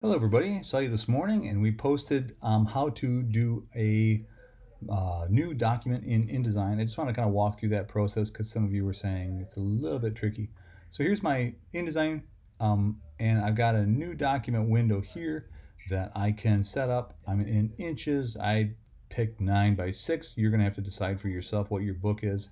Hello everybody, saw you this morning and we posted how to do a new document in InDesign. I just want to kind of walk through that process because some of you were saying it's a little bit tricky. So here's my InDesign and I've got a new document window here that I can set up. I'm in inches. I picked 9 by 6. You're going to have to decide for yourself what your book is.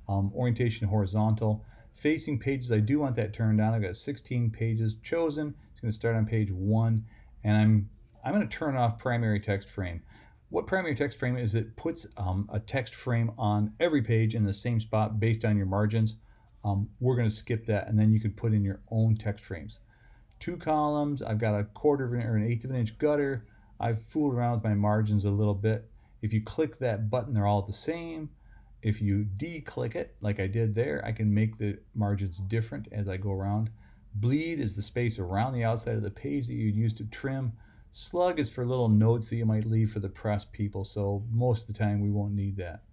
Orientation horizontal. Facing pages, I do want that turned on. I've got 16 pages chosen. It's going to start on page 1, and I'm going to turn off primary text frame. What primary text frame is, it puts a text frame on every page in the same spot based on your margins. We're going to skip that, and then you can put in your own text frames. 2 columns, I've got a 1/4 or 1/8 of an inch gutter. I've fooled around with my margins a little bit. If you click that button, they're all the same. If you de-click it, like I did there, I can make the margins different as I go around. Bleed is the space around the outside of the page that you'd use to trim. Slug is for little notes that you might leave for the press people, so most of the time we won't need that.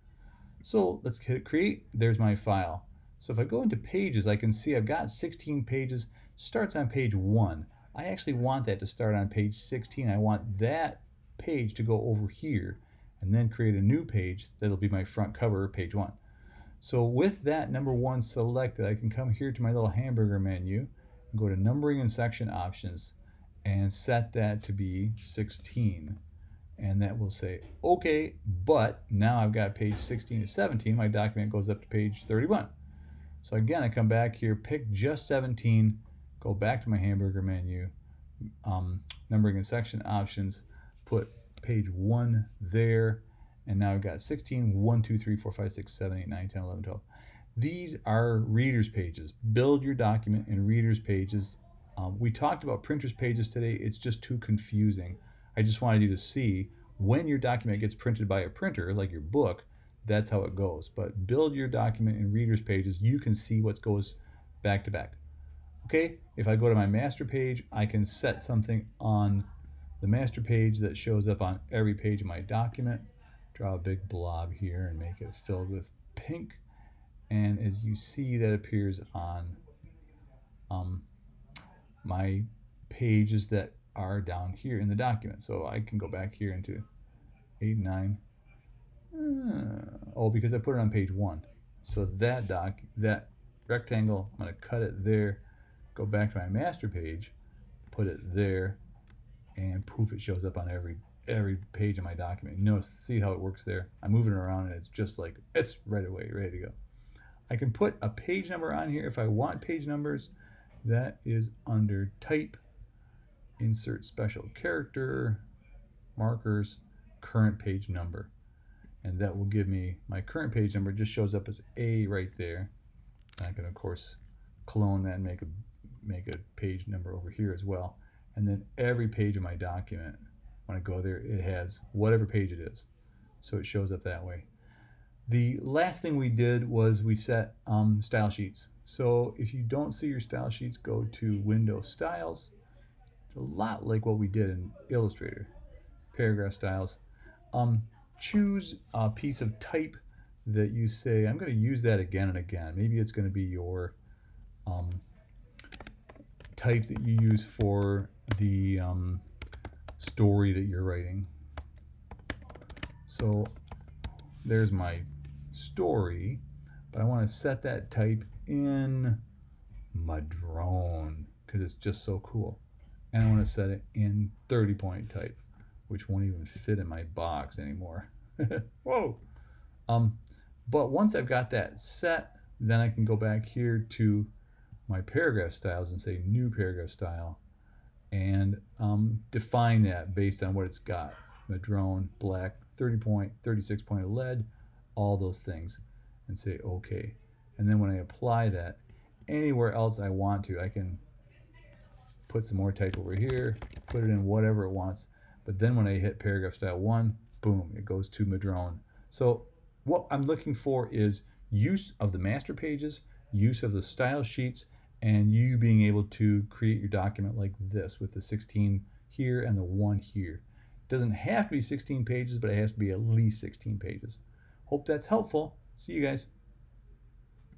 So let's hit create. There's my file. So if I go into pages, I can see I've got 16 pages. Starts on page 1. I actually want that to start on page 16. I want that page to go over here and then create a new page that'll be my front cover, page 1. So with that number 1 selected, I can come here to my little hamburger menu and go to numbering and section options and set that to be 16. And that will say, okay, but now I've got page 16 to 17, my document goes up to page 31. So again, I come back here, pick just 17, go back to my hamburger menu, numbering and section options, put page 1 there, and now I've got 16, 1, 2, 3, 4, 5, 6, 7, 8, 9, 10, 11, 12. These are readers pages. Build your document in readers pages. We talked about printers pages today. It's just too confusing. I just wanted you to see when your document gets printed by a printer, like your book, that's how it goes. But build your document in readers pages. You can see what goes back to back. Okay, if I go to my master page, I can set something on the master page that shows up on every page of my document. Draw a big blob here and make it filled with pink. And as you see, that appears on my pages that are down here in the document. So I can go back here into 8, 9. Oh, because I put it on page 1. So that rectangle, I'm going to cut it there, go back to my master page, put it there, and poof, it shows up on every page of my document. Notice, see how it works there? I'm moving it around and it's just like, it's right away, ready to go. I can put a page number on here if I want page numbers. That is under type, insert special character, markers, current page number. And that will give me my current page number. It just shows up as A right there. And I can, of course, clone that and make a page number over here as well. And then every page of my document, when I go there, it has whatever page it is. So it shows up that way. The last thing we did was we set style sheets. So if you don't see your style sheets, go to Window Styles. It's a lot like what we did in Illustrator. Paragraph styles. Choose a piece of type that you say, I'm going to use that again and again. Maybe it's going to be your type that you use for the story that you're writing. So there's my story, but I want to set that type in Madrone because it's just so cool. And I want to set it in 30-point type, which won't even fit in my box anymore. Whoa. But once I've got that set, then I can go back here to my paragraph styles and say new paragraph style and define that based on what it's got. Madrone, black, 30-point, 36-point lead, all those things, and say okay. And then when I apply that anywhere else I want to, I can put some more type over here, put it in whatever it wants. But then when I hit paragraph style 1, boom, it goes to Madrone. So what I'm looking for is use of the master pages, use of the style sheets, and you being able to create your document like this with the 16 here and the 1 here. It doesn't have to be 16 pages, but it has to be at least 16 pages. Hope that's helpful. See you guys.